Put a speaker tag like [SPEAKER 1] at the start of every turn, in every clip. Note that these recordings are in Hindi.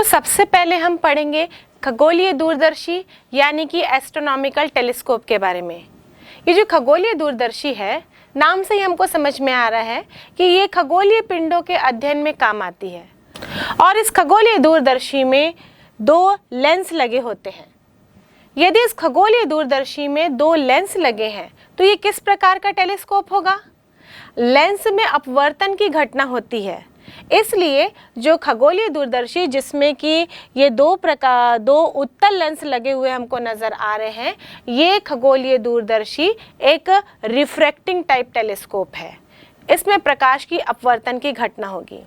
[SPEAKER 1] तो सबसे पहले हम पढ़ेंगे खगोलीय दूरदर्शी यानी कि एस्ट्रोनॉमिकल टेलीस्कोप के बारे में। ये जो खगोलीय दूरदर्शी है, नाम से ही हमको समझ में आ रहा है कि ये खगोलीय पिंडों के अध्ययन में काम आती है। और इस खगोलीय दूरदर्शी में 2 लेंस लगे होते हैं। यदि इस खगोलीय दूरदर्शी में 2 लेंस लगे हैं तो ये किस प्रकार का टेलीस्कोप होगा? लेंस में अपवर्तन की घटना होती है, इसलिए जो खगोलीय दूरदर्शी जिसमें कि ये 2 उत्तल लेंस लगे हुए हमको नजर आ रहे हैं, ये खगोलीय दूरदर्शी एक रिफ्रैक्टिंग टाइप टेलीस्कोप है। इसमें प्रकाश की अपवर्तन की घटना होगी।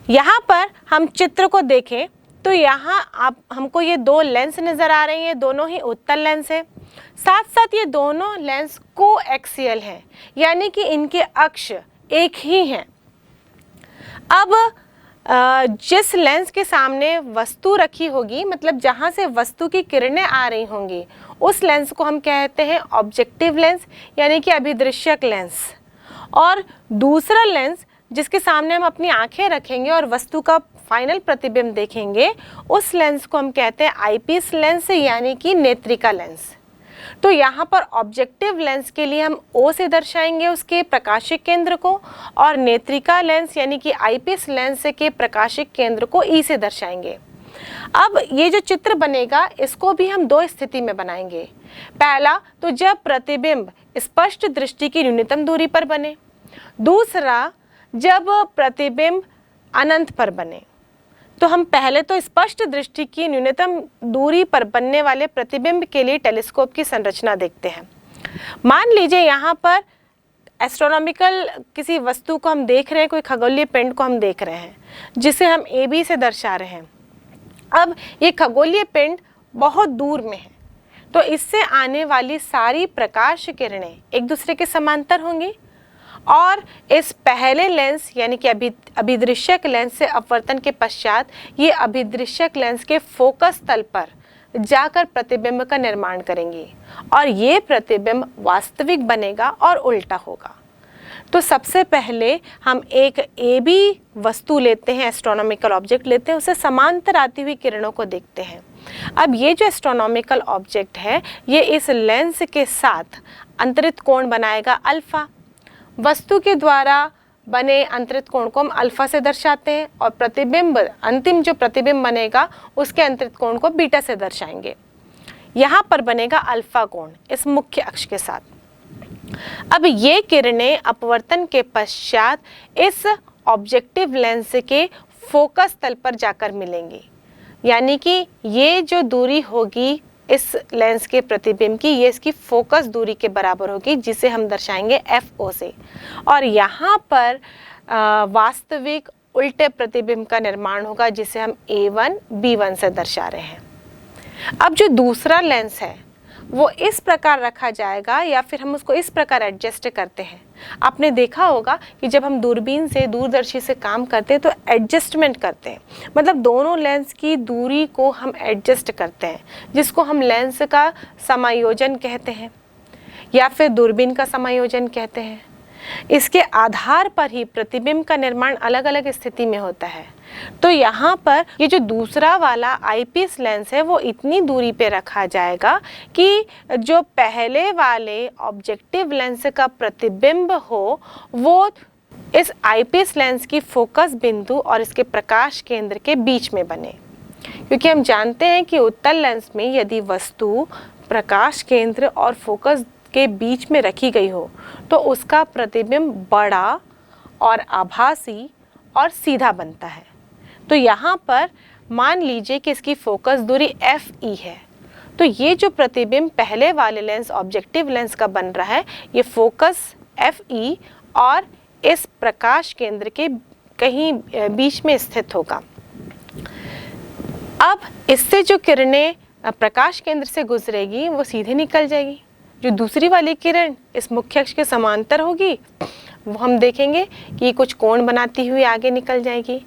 [SPEAKER 1] यहाँ पर हम चित्र को देखें तो यहाँ आप हमको ये 2 लेंस नजर आ रहे हैं, दोनों ही उत्तल लेंस है। साथ साथ ये दोनों लेंस कोएक्सियल हैं, यानी कि इनके अक्ष एक ही हैं। अब जिस लेंस के सामने वस्तु रखी होगी, मतलब जहाँ से वस्तु की किरणें आ रही होंगी, उस लेंस को हम कहते हैं ऑब्जेक्टिव लेंस यानी कि अभिदृश्यक लेंस। और दूसरा लेंस जिसके सामने हम अपनी आंखें रखेंगे और वस्तु का फाइनल प्रतिबिंब देखेंगे, उस लेंस को हम कहते हैं आईपीस लेंस यानी कि नेत्रिका लेंस। तो यहाँ पर ऑब्जेक्टिव लेंस के लिए हम O से दर्शाएंगे उसके प्रकाशिक केंद्र को, और नेत्रिका लेंस यानी कि आईपीस लेंस के प्रकाशिक केंद्र को E से दर्शाएंगे। अब ये जो चित्र बनेगा, इसको भी हम 2 स्थिति में बनाएंगे। पहला तो जब प्रतिबिंब स्पष्ट दृष्टि की न्यूनतम दूरी पर बने, दूसरा जब प्रतिबिंब अनंत पर बने। तो हम पहले तो स्पष्ट दृष्टि की न्यूनतम दूरी पर बनने वाले प्रतिबिंब के लिए टेलीस्कोप की संरचना देखते हैं। मान लीजिए यहाँ पर एस्ट्रोनॉमिकल किसी वस्तु को हम देख रहे हैं, कोई खगोलीय पिंड को हम देख रहे हैं जिसे हम AB से दर्शा रहे हैं। अब ये खगोलीय पिंड बहुत दूर में है, तो इससे आने वाली सारी प्रकाश किरणें एक दूसरे के समांतर होंगी, और इस पहले लेंस यानी कि अभिदृश्यक लेंस से अपवर्तन के पश्चात ये अभिदृश्यक लेंस के फोकस तल पर जाकर प्रतिबिंब का निर्माण करेंगी, और ये प्रतिबिंब वास्तविक बनेगा और उल्टा होगा। तो सबसे पहले हम एक AB वस्तु लेते हैं, एस्ट्रोनॉमिकल ऑब्जेक्ट लेते हैं, उसे समांतर आती हुई किरणों को देखते हैं। अब ये जो एस्ट्रोनॉमिकल ऑब्जेक्ट है, ये इस लेंस के साथ अंतरित कोण बनाएगा अल्फा। वस्तु के द्वारा बने अंतरित कोण को हम अल्फा से दर्शाते हैं, और प्रतिबिंब, अंतिम जो प्रतिबिंब बनेगा उसके अंतरित कोण को बीटा से दर्शाएंगे। यहाँ पर बनेगा अल्फा कोण इस मुख्य अक्ष के साथ। अब ये किरणें अपवर्तन के पश्चात इस ऑब्जेक्टिव लेंस के फोकस तल पर जाकर मिलेंगी, यानी कि ये जो दूरी होगी इस लेंस के प्रतिबिंब की, ये इसकी फोकस दूरी के बराबर होगी, जिसे हम दर्शाएंगे FO से। और यहाँ पर वास्तविक उल्टे प्रतिबिंब का निर्माण होगा, जिसे हम A1 B1 से दर्शा रहे हैं। अब जो दूसरा लेंस है वो इस प्रकार रखा जाएगा, या फिर हम उसको इस प्रकार एडजस्ट करते हैं। आपने देखा होगा कि जब हम दूरबीन से, दूरदर्शी से काम करते हैं तो एडजस्टमेंट करते हैं, मतलब दोनों लेंस की दूरी को हम एडजस्ट करते हैं, जिसको हम लेंस का समायोजन कहते हैं या फिर दूरबीन का समायोजन कहते हैं। इसके आधार पर ही प्रतिबिंब का निर्माण अलग अलग स्थिति में होता है। तो यहाँ पर ये जो दूसरा वाला आईपीस लेंस है वो इतनी दूरी पे रखा जाएगा कि जो पहले वाले ऑब्जेक्टिव लेंस का प्रतिबिंब हो वो इस आईपीस लेंस की फोकस बिंदु और इसके प्रकाश केंद्र के बीच में बने। क्योंकि हम जानते हैं कि उत्तल लेंस में यदि वस्तु प्रकाश केंद्र और फोकस के बीच में रखी गई हो तो उसका प्रतिबिंब बड़ा और आभासी और सीधा बनता है। तो यहाँ पर मान लीजिए कि इसकी फोकस दूरी FE है, तो ये जो प्रतिबिंब पहले वाले लेंस ऑब्जेक्टिव लेंस का बन रहा है, ये फोकस FE और इस प्रकाश केंद्र के कहीं बीच में स्थित होगा। अब इससे जो किरणें प्रकाश केंद्र से गुजरेगी वो सीधे निकल जाएगी। जो दूसरी वाली किरण इस मुख्य अक्ष के समांतर होगी, वो हम देखेंगे कि कुछ कोण बनाती हुई आगे निकल जाएगी,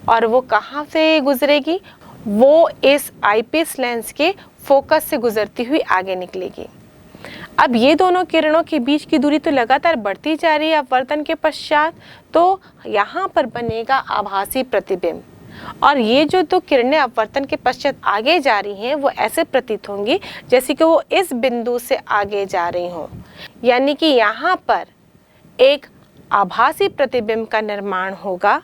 [SPEAKER 1] और वो कहाँ से गुजरेगी, वो इस आईपीस लेंस के फोकस से गुजरती हुई आगे निकलेगी। अब ये दोनों किरणों के बीच की दूरी तो लगातार बढ़ती जा रही है अपवर्तन के पश्चात, तो यहाँ पर बनेगा आभासी प्रतिबिंब। और ये जो दो किरणें अपवर्तन के पश्चात आगे जा रही हैं वो ऐसे प्रतीत होंगी जैसे कि वो इस बिंदु से आगे जा रही हों, यानी कि यहाँ पर एक आभासी प्रतिबिंब का निर्माण होगा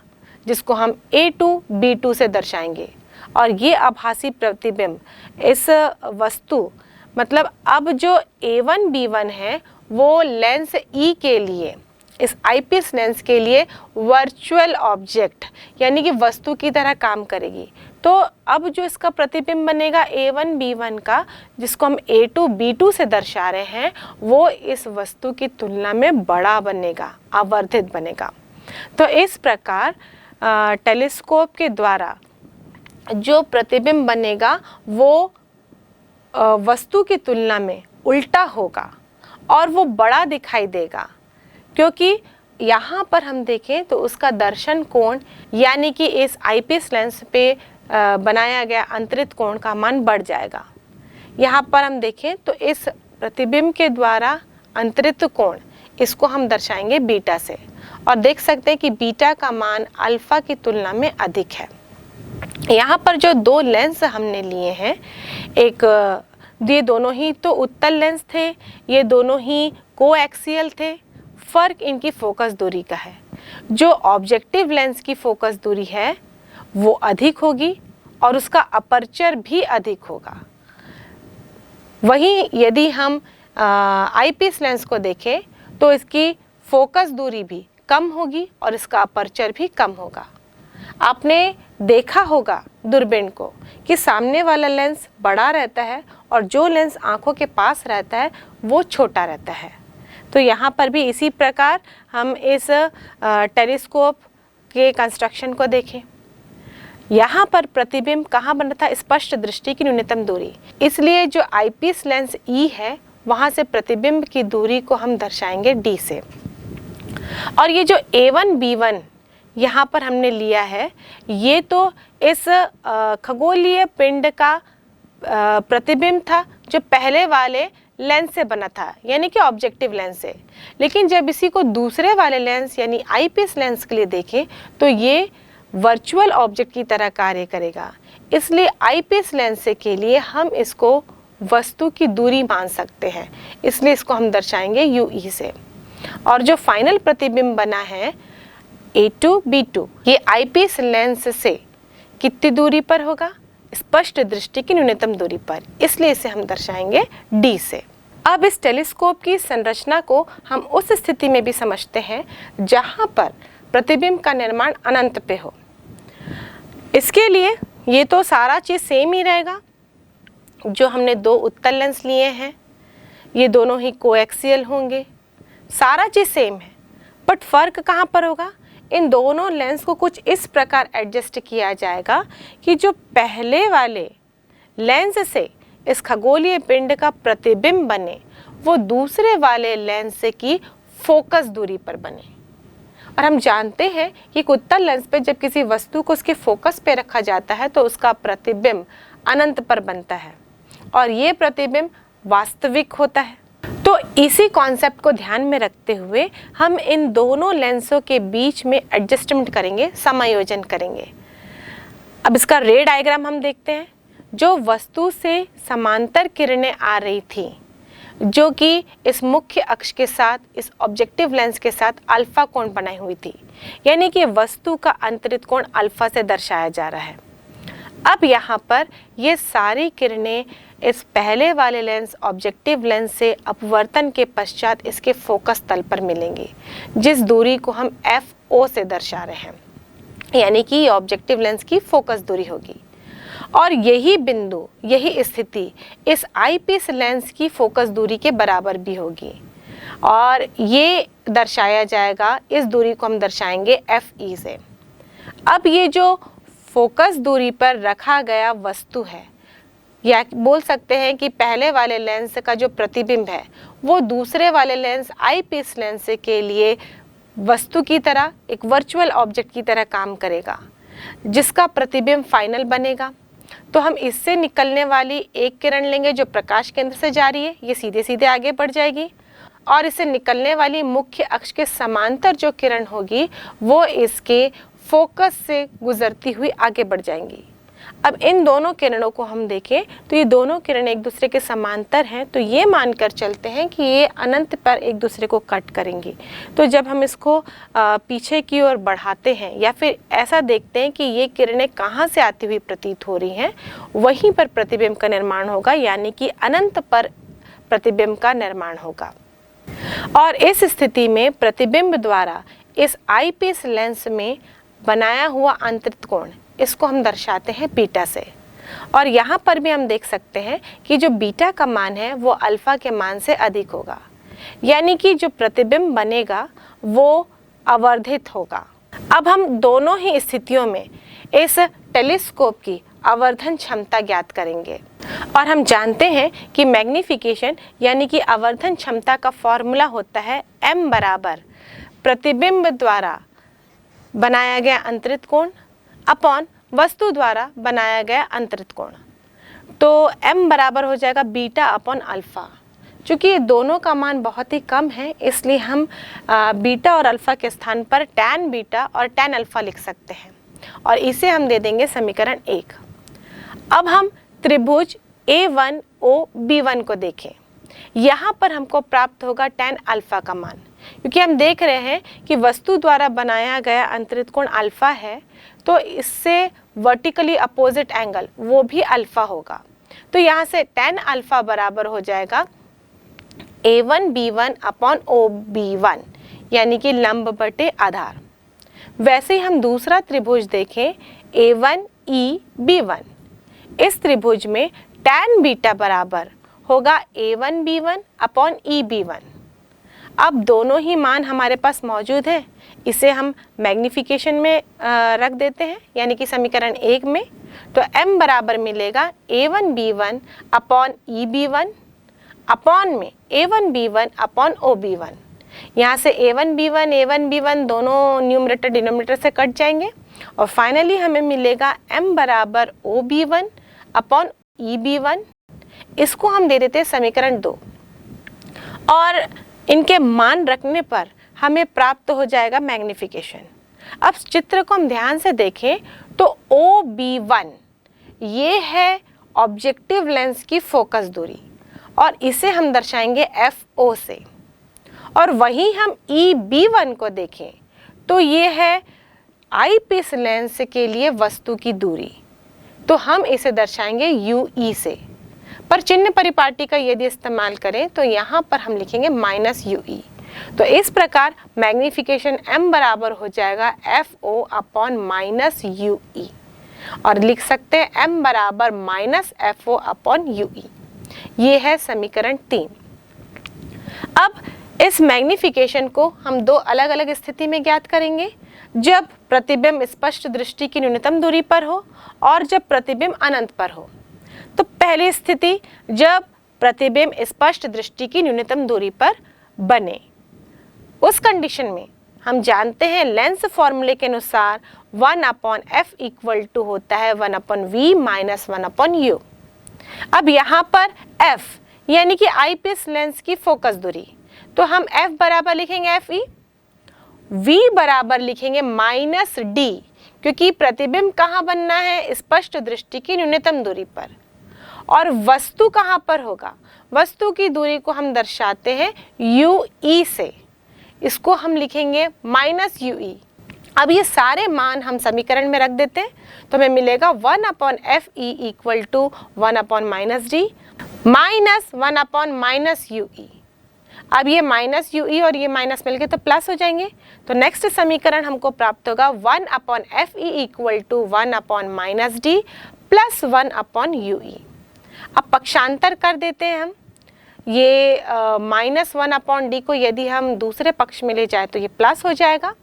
[SPEAKER 1] जिसको हम A2 B2 से दर्शाएंगे। और ये आभासी प्रतिबिंब इस वस्तु मतलब अब जो A1 B1 है वो लेंस E के लिए, इस आईपीस लेंस के लिए वर्चुअल ऑब्जेक्ट यानी कि वस्तु की तरह काम करेगी। तो अब जो इसका प्रतिबिंब बनेगा A1 B1 का, जिसको हम A2 B2 से दर्शा रहे हैं, वो इस वस्तु की तुलना में बड़ा बनेगा, आवर्धित बनेगा। तो इस प्रकार टेलीस्कोप के द्वारा जो प्रतिबिंब बनेगा वो वस्तु की तुलना में उल्टा होगा और वो बड़ा दिखाई देगा, क्योंकि यहाँ पर हम देखें तो उसका दर्शन कोण यानी कि इस आईपीस लेंस पे बनाया गया अंतरित कोण का मान बढ़ जाएगा। यहाँ पर हम देखें तो इस प्रतिबिंब के द्वारा अंतरित कोण इसको हम दर्शाएंगे बीटा से, और देख सकते हैं कि बीटा का मान अल्फा की तुलना में अधिक है। यहाँ पर जो दो लेंस हमने लिए हैं, ये दोनों ही तो उत्तल लेंस थे, ये दोनों ही कोएक्सियल थे। फर्क इनकी फोकस दूरी का है। जो ऑब्जेक्टिव लेंस की फोकस दूरी है वो अधिक होगी और उसका अपर्चर भी अधिक होगा। वहीं यदि हम आईपीस लेंस को देखें तो इसकी फोकस दूरी भी कम होगी और इसका अपर्चर भी कम होगा। आपने देखा होगा दूरबीन को कि सामने वाला लेंस बड़ा रहता है और जो लेंस आंखों के पास रहता है वो छोटा रहता है। तो यहाँ पर भी इसी प्रकार हम इस टेलीस्कोप के कंस्ट्रक्शन को देखें। यहाँ पर प्रतिबिंब कहाँ बना था? स्पष्ट दृष्टि की न्यूनतम दूरी, इसलिए जो आईपीस लेंस E है वहाँ से प्रतिबिंब की दूरी को हम दर्शाएंगे D से। और ये जो A1 B1 यहाँ पर हमने लिया है, ये तो इस खगोलीय पिंड का प्रतिबिंब था जो पहले वाले लेंस से बना था, यानी कि ऑब्जेक्टिव लेंस से। लेकिन जब इसी को दूसरे वाले लेंस यानी आईपीस लेंस के लिए देखें तो ये वर्चुअल ऑब्जेक्ट की तरह कार्य करेगा। इसलिए आईपीस लेंस के लिए हम इसको वस्तु की दूरी मान सकते हैं, इसलिए इसको हम दर्शाएंगे UE से। और जो फाइनल प्रतिबिंब बना है A2 B2, ये आईपीस लेंस से कितनी दूरी पर होगा? स्पष्ट दृष्टि की न्यूनतम दूरी पर, इसलिए इसे हम दर्शाएंगे D से। अब इस टेलीस्कोप की संरचना को हम उस स्थिति में भी समझते हैं जहां पर प्रतिबिंब का निर्माण अनंत पे हो। इसके लिए ये तो सारा चीज सेम ही रहेगा। जो हमने दो उत्तल लेंस लिए हैं ये दोनों ही कोएक्सियल होंगे, सारा चीज सेम है, बट फर्क कहाँ पर होगा? इन दोनों लेंस को कुछ इस प्रकार एडजस्ट किया जाएगा कि जो पहले वाले लेंस से इस खगोलीय पिंड का प्रतिबिंब बने वो दूसरे वाले लेंस की फोकस दूरी पर बने। और हम जानते हैं कि एक उत्तल लेंस पे जब किसी वस्तु को उसके फोकस पे रखा जाता है तो उसका प्रतिबिंब अनंत पर बनता है और ये प्रतिबिंब वास्तविक होता है। तो इसी कॉन्सेप्ट को ध्यान में रखते हुए हम इन दोनों लेंसों के बीच में एडजस्टमेंट करेंगे, समायोजन करेंगे। अब इसका रे डायग्राम हम देखते हैं। जो वस्तु से समांतर किरणें आ रही थी जो कि इस मुख्य अक्ष के साथ, इस ऑब्जेक्टिव लेंस के साथ अल्फा कोण बनाई हुई थी, यानी कि वस्तु का अंतरित कोण अल्फा से दर्शाया जा रहा है। अब यहाँ पर ये सारी किरणें इस पहले वाले लेंस ऑब्जेक्टिव लेंस से अपवर्तन के पश्चात इसके फोकस तल पर मिलेंगी, जिस दूरी को हम FO से दर्शा रहे हैं, यानी कि ऑब्जेक्टिव लेंस की फोकस दूरी होगी। और यही बिंदु, यही स्थिति इस आईपीस लेंस की फोकस दूरी के बराबर भी होगी और ये दर्शाया जाएगा, इस दूरी को हम दर्शाएंगे FE से। अब ये जो फोकस दूरी पर रखा गया वस्तु है, या बोल सकते हैं कि पहले वाले लेंस का जो प्रतिबिंब है वो दूसरे वाले लेंस आईपीस लेंस के लिए वस्तु की तरह, एक वर्चुअल ऑब्जेक्ट की तरह काम करेगा, जिसका प्रतिबिंब फाइनल बनेगा। तो हम इससे निकलने वाली एक किरण लेंगे जो प्रकाश केंद्र से जा रही है, ये सीधे सीधे आगे बढ़ जाएगी, और इससे निकलने वाली मुख्य अक्ष के समांतर जो किरण होगी वो इसके फोकस से गुजरती हुई आगे बढ़ जाएंगी। अब इन दोनों किरणों को हम देखें तो ये दोनों किरणें एक दूसरे के समांतर हैं, तो ये मानकर चलते हैं कि ये अनंत पर एक दूसरे को कट करेंगी। तो जब हम इसको पीछे की ओर बढ़ाते हैं या फिर ऐसा देखते हैं कि ये किरणें कहाँ से आती हुई प्रतीत हो रही हैं, वहीं पर प्रतिबिंब का निर्माण होगा, यानी कि अनंत पर प्रतिबिंब का निर्माण होगा। और इस स्थिति में प्रतिबिंब द्वारा इस आईपीस लेंस में बनाया हुआ अंतरित कोण, इसको हम दर्शाते हैं बीटा से। और यहाँ पर भी हम देख सकते हैं कि जो बीटा का मान है वो अल्फा के मान से अधिक होगा, यानी कि जो प्रतिबिंब बनेगा वो आवर्धित होगा। अब हम दोनों ही स्थितियों में इस टेलीस्कोप की आवर्धन क्षमता ज्ञात करेंगे। और हम जानते हैं कि मैग्निफिकेशन यानी कि आवर्धन क्षमता का फॉर्मूला होता है m बराबर प्रतिबिंब द्वारा बनाया गया अंतरित कोण अपॉन वस्तु द्वारा बनाया गया अंतरित कोण। तो m बराबर हो जाएगा बीटा अपॉन अल्फ़ा। चूँकि ये दोनों का मान बहुत ही कम है, इसलिए हम बीटा और अल्फ़ा के स्थान पर tan बीटा और tan अल्फ़ा लिख सकते हैं, और इसे हम दे देंगे समीकरण 1। अब हम त्रिभुज A1OB1 को देखें। यहाँ पर हमको प्राप्त होगा tan अल्फ़ा का मान, क्योंकि हम देख रहे हैं कि वस्तु द्वारा बनाया गया अंतरित कोण अल्फ़ा है, तो इससे वर्टिकली अपोजिट एंगल वो भी अल्फ़ा होगा। तो यहाँ से tan अल्फ़ा बराबर हो जाएगा A1B1 अपॉन OB1, यानी कि लंब बटे आधार। वैसे ही हम दूसरा त्रिभुज देखें A1EB1। इस त्रिभुज में tan बीटा बराबर होगा A1B1 अपॉन EB1। अब दोनों ही मान हमारे पास मौजूद हैं, इसे हम मैग्निफिकेशन में रख देते हैं, यानी कि समीकरण 1 में। तो m बराबर मिलेगा A1B1 अपॉन EB1 अपॉन में A1B1 अपॉन OB1। यहाँ से A1B1 दोनों न्यूमरेटर डिनोमिनेटर से कट जाएंगे, और फाइनली हमें मिलेगा m बराबर OB1 अपॉन EB1। इसको हम दे देते हैं समीकरण 2, और इनके मान रखने पर हमें प्राप्त हो जाएगा मैग्निफिकेशन। अब चित्र को हम ध्यान से देखें तो OB1 ये है ऑब्जेक्टिव लेंस की फोकस दूरी, और इसे हम दर्शाएंगे FO से। और वहीं हम EB1 को देखें तो ये है आईपीस लेंस के लिए वस्तु की दूरी, तो हम इसे दर्शाएंगे UE से। पर चिन्ह परिपाटी का यदि इस्तेमाल करें तो यहाँ पर हम लिखेंगे -UE। तो इस प्रकार मैग्निफिकेशन m बराबर हो जाएगा FO अपॉन -UE, और लिख सकते हैं m बराबर -FO अपॉन UE। ये है समीकरण 3। अब इस मैग्निफिकेशन को हम दो अलग अलग स्थिति में ज्ञात करेंगे, जब प्रतिबिंब स्पष्ट दृष्टि की न्यूनतम दूरी पर हो और जब प्रतिबिंब अनंत पर हो। तो पहली स्थिति जब प्रतिबिंब स्पष्ट दृष्टि की न्यूनतम दूरी पर बने, उस कंडीशन में हम जानते हैं लेंस फॉर्मूले के अनुसार 1/f इक्वल टू होता है 1/v माइनस 1/u। अब यहाँ पर f यानी कि आईपीस लेंस की फोकस दूरी, तो हम f बराबर लिखेंगे FE, v बराबर लिखेंगे -d, क्योंकि प्रतिबिंब कहाँ बनना है, स्पष्ट दृष्टि की न्यूनतम दूरी पर। और वस्तु कहाँ पर होगा, वस्तु की दूरी को हम दर्शाते हैं UE से, इसको हम लिखेंगे -UE। अब ये सारे मान हम समीकरण में रख देते हैं, तो हमें मिलेगा 1/FE equal to 1/-d minus 1/-UE। अब ये -UE और ये माइनस मिलके तो प्लस हो जाएंगे, तो नेक्स्ट समीकरण हमको प्राप्त होगा 1/FE equal to 1/-d plus 1/UE। अब पक्षांतर कर देते हैं हम, ये -1/d को यदि हम दूसरे पक्ष में ले जाए तो ये प्लस हो जाएगा।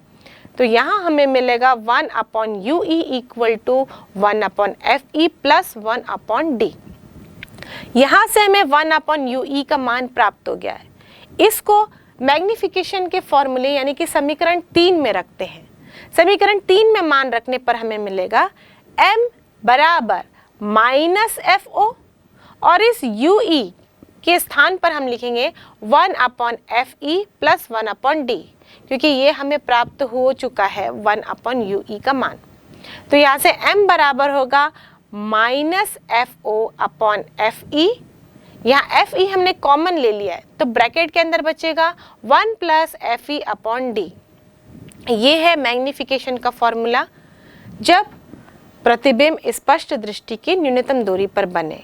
[SPEAKER 1] तो यहाँ हमें मिलेगा 1/UE equal to 1/FE plus 1/d। यहाँ से हमें 1/UE का मान प्राप्त हो गया है। इसको मैग्निफिकेशन के फॉर्मूले यानी कि समीकरण 3 में रखते हैं। समीकरण 3 में मान रखने पर हमें मिलेगा m बराबर -FO, और इस UE के स्थान पर हम लिखेंगे 1/FE प्लस 1/d, क्योंकि ये हमें प्राप्त हो चुका है 1/UE का मान। तो यहाँ से m बराबर होगा -FO/FE। यहाँ FE हमने कॉमन ले लिया है तो ब्रैकेट के अंदर बचेगा 1 + FE/D। ये है मैग्नीफिकेशन का फॉर्मूला जब प्रतिबिंब स्पष्ट दृष्टि की न्यूनतम दूरी पर बने।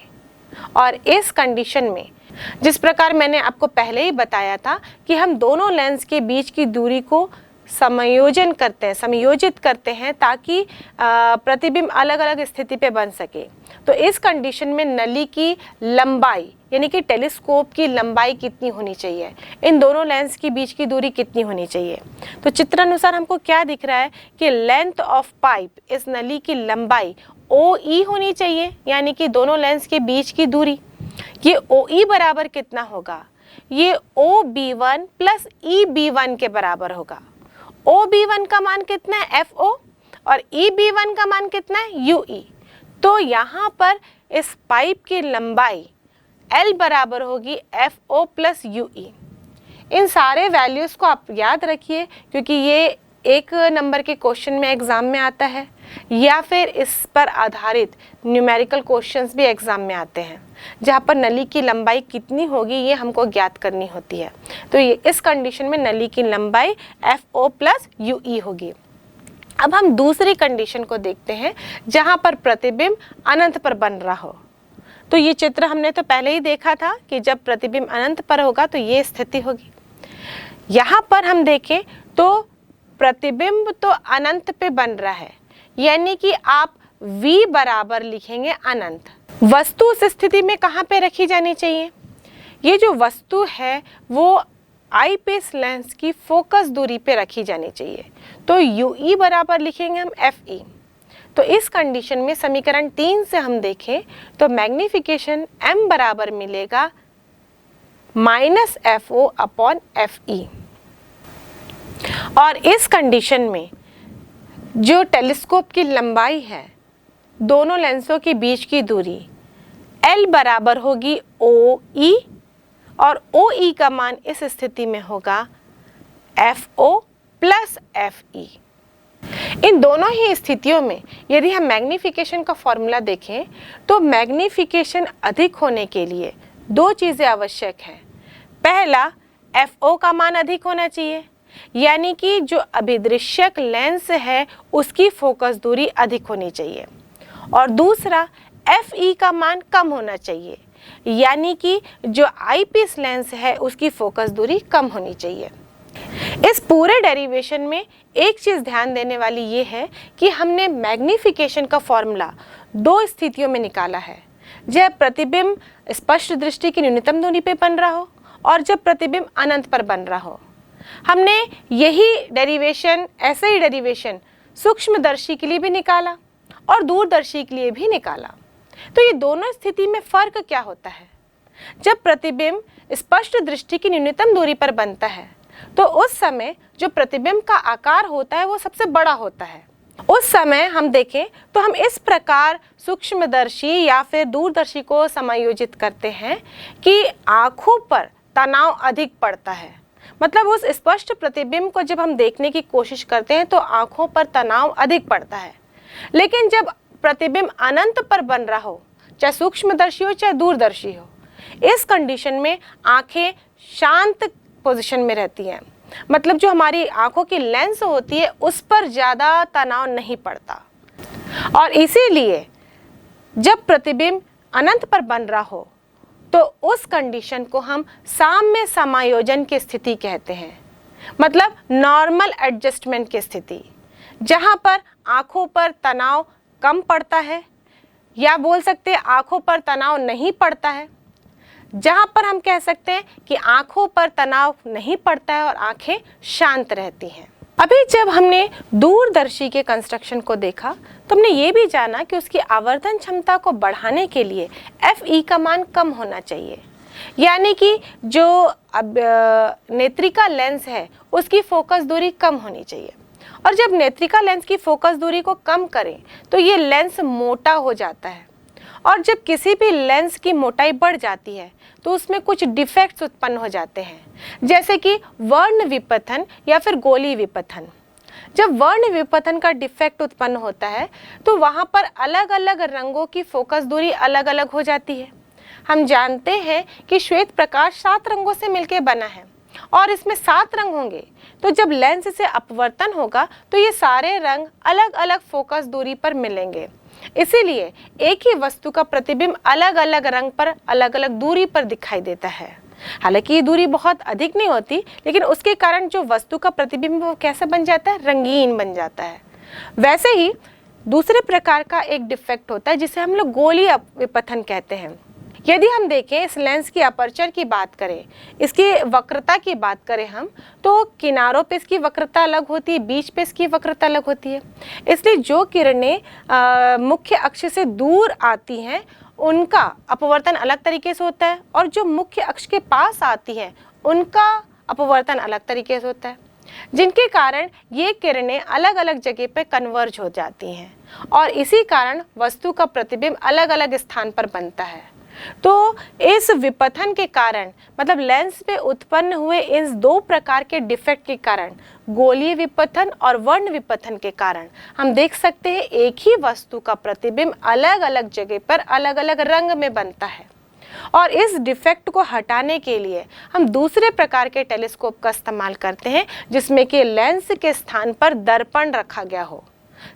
[SPEAKER 1] और इस कंडीशन में जिस प्रकार मैंने आपको पहले ही बताया था कि हम दोनों लेंस के बीच की दूरी को समायोजित करते हैं ताकि प्रतिबिंब अलग अलग स्थिति पे बन सके। तो इस कंडीशन में नली की लंबाई यानी कि टेलीस्कोप की लंबाई कितनी होनी चाहिए, इन दोनों लेंस के बीच की दूरी कितनी होनी चाहिए। तो चित्रानुसार हमको क्या दिख रहा है कि लेंथ ऑफ पाइप, इस नली की लंबाई OE होनी चाहिए, यानी कि दोनों लेंस के बीच की दूरी। ये OE बराबर कितना होगा, ये OB1 + EB1 के बराबर होगा। OB1 का मान कितना है FO और EB1 का मान कितना है UE। तो यहाँ पर इस पाइप की लंबाई L बराबर होगी FO + UE। इन सारे वैल्यूज़ को आप याद रखिए क्योंकि ये 1 नंबर के क्वेश्चन में एग्ज़ाम में आता है या फिर इस पर आधारित न्यूमेरिकल क्वेश्चंस भी एग्ज़ाम में आते हैं जहाँ पर नली की लंबाई कितनी होगी ये हमको ज्ञात करनी होती है। तो ये इस कंडीशन में नली की लंबाई FO + UE होगी। अब हम दूसरी कंडीशन को देखते हैं जहाँ पर प्रतिबिंब अनंत पर बन रहा हो। तो ये चित्र हमने तो पहले ही देखा था कि जब प्रतिबिंब अनंत पर होगा तो ये स्थिति होगी। यहाँ पर हम देखें तो प्रतिबिंब तो अनंत पे बन रहा है, यानी कि आप V बराबर लिखेंगे अनंत। वस्तु उस स्थिति में कहाँ पे रखी जानी चाहिए, ये जो वस्तु है वो आईपीस लेंस की फोकस दूरी पे रखी जानी चाहिए। तो UE बराबर लिखेंगे हम FE। तो इस कंडीशन में समीकरण 3 से हम देखें तो मैग्नीफिकेशन m बराबर मिलेगा -FO/FE। और इस कंडीशन में जो टेलीस्कोप की लंबाई है, दोनों लेंसों के बीच की दूरी L बराबर होगी OE और OE का मान इस स्थिति में होगा FO + FE। इन दोनों ही स्थितियों में यदि हम मैग्नीफिकेशन का फॉर्मूला देखें तो मैग्नीफिकेशन अधिक होने के लिए 2 चीज़ें आवश्यक हैं। पहला, FO का मान अधिक होना चाहिए, यानी कि जो अभिदृश्यक लेंस है उसकी फोकस दूरी अधिक होनी चाहिए। और दूसरा, FE का मान कम होना चाहिए, यानी कि जो आईपीस लेंस है उसकी फोकस दूरी कम होनी चाहिए। इस पूरे डेरिवेशन में एक चीज़ ध्यान देने वाली ये है कि हमने मैग्नीफिकेशन का फॉर्मूला 2 स्थितियों में निकाला है, जब प्रतिबिंब स्पष्ट दृष्टि की न्यूनतम दूरी पे बन रहा हो और जब प्रतिबिंब अनंत पर बन रहा हो। हमने यही डेरिवेशन, ऐसे ही डेरिवेशन सूक्ष्मदर्शी के लिए भी निकाला और दूरदर्शी के लिए भी निकाला। तो ये दोनों स्थिति में फ़र्क क्या होता है, जब प्रतिबिंब स्पष्ट दृष्टि की न्यूनतम दूरी पर बनता है तो उस समय जो प्रतिबिंब का आकार होता है वो सबसे बड़ा होता है। उस समय हम देखें तो हम इस प्रकार सूक्ष्मदर्शी या फिर दूरदर्शी को समायोजित करते हैं कि आँखों पर तनाव अधिक पड़ता है। मतलब उस स्पष्ट प्रतिबिंब को जब हम देखने की कोशिश करते हैं तो आँखों पर तनाव अधिक पड़ता है। लेकिन जब प्रतिबिंब अनंत पर बन रहा हो, चाहे सूक्ष्मदर्शी हो चाहे दूरदर्शी हो, इस कंडीशन में आँखें शांत पोजीशन में रहती हैं। मतलब जो हमारी आँखों की लेंस होती है उस पर ज़्यादा तनाव नहीं पड़ता। और इसीलिए जब प्रतिबिंब अनंत पर बन रहा हो तो उस कंडीशन को हम साम्य समायोजन की स्थिति कहते हैं। मतलब नॉर्मल एडजस्टमेंट की स्थिति, जहाँ पर आँखों पर तनाव कम पड़ता है, या बोल सकते हैं आँखों पर तनाव नहीं पड़ता है, जहाँ पर हम कह सकते हैं कि आँखों पर तनाव नहीं पड़ता है और आँखें शांत रहती हैं। अभी जब हमने दूरदर्शी के कंस्ट्रक्शन को देखा तो हमने ये भी जाना कि उसकी आवर्धन क्षमता को बढ़ाने के लिए FE का मान कम होना चाहिए, यानी कि जो अब नेत्रिका लेंस है उसकी फोकस दूरी कम होनी चाहिए। और जब नेत्रिका लेंस की फोकस दूरी को कम करें तो ये लेंस मोटा हो जाता है और जब किसी भी लेंस की मोटाई बढ़ जाती है तो उसमें कुछ डिफेक्ट्स उत्पन्न हो जाते हैं, जैसे कि वर्ण विपथन या फिर गोलीय विपथन। जब वर्ण विपथन का डिफेक्ट उत्पन्न होता है तो वहाँ पर अलग अलग रंगों की फोकस दूरी अलग अलग हो जाती है। हम जानते हैं कि श्वेत प्रकाश 7 रंगों से मिलकर बना है और इसमें 7 रंग होंगे, तो जब लेंस से अपवर्तन होगा तो ये सारे रंग अलग अलग फोकस दूरी पर मिलेंगे। इसीलिए एक ही वस्तु का प्रतिबिंब अलग अलग रंग पर अलग अलग दूरी पर दिखाई देता है। हालांकि ये दूरी बहुत अधिक नहीं होती, लेकिन उसके कारण जो वस्तु का प्रतिबिंब वो कैसे बन जाता है, रंगीन बन जाता है। वैसे ही दूसरे प्रकार का एक डिफेक्ट होता है जिसे हम लोग गोलीय विपथन कहते हैं। यदि हम देखें इस लेंस की अपर्चर की बात करें, इसकी वक्रता की बात करें हम, तो किनारों पे इसकी वक्रता अलग होती है, बीच पे इसकी वक्रता अलग होती है। इसलिए जो किरणें मुख्य अक्ष से दूर आती हैं उनका अपवर्तन अलग तरीके से होता है, और जो मुख्य अक्ष के पास आती हैं उनका अपवर्तन अलग तरीके से होता है, जिनके कारण ये किरणें अलग अलग जगह पे कन्वर्ज हो जाती हैं और इसी कारण वस्तु का प्रतिबिंब अलग अलग स्थान पर बनता है। तो इस विपथन के कारण, मतलब लेंस पे उत्पन्न हुए इन 2 प्रकार के डिफेक्ट के कारण, गोलीय विपथन और वर्ण विपथन के कारण, हम देख सकते हैं एक ही वस्तु का प्रतिबिंब अलग अलग जगह पर अलग अलग रंग में बनता है। और इस डिफेक्ट को हटाने के लिए हम दूसरे प्रकार के टेलीस्कोप का इस्तेमाल करते हैं, जिसमें कि लेंस के स्थान पर दर्पण रखा गया हो,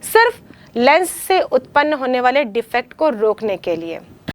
[SPEAKER 1] सिर्फ लेंस से उत्पन्न होने वाले डिफेक्ट को रोकने के लिए।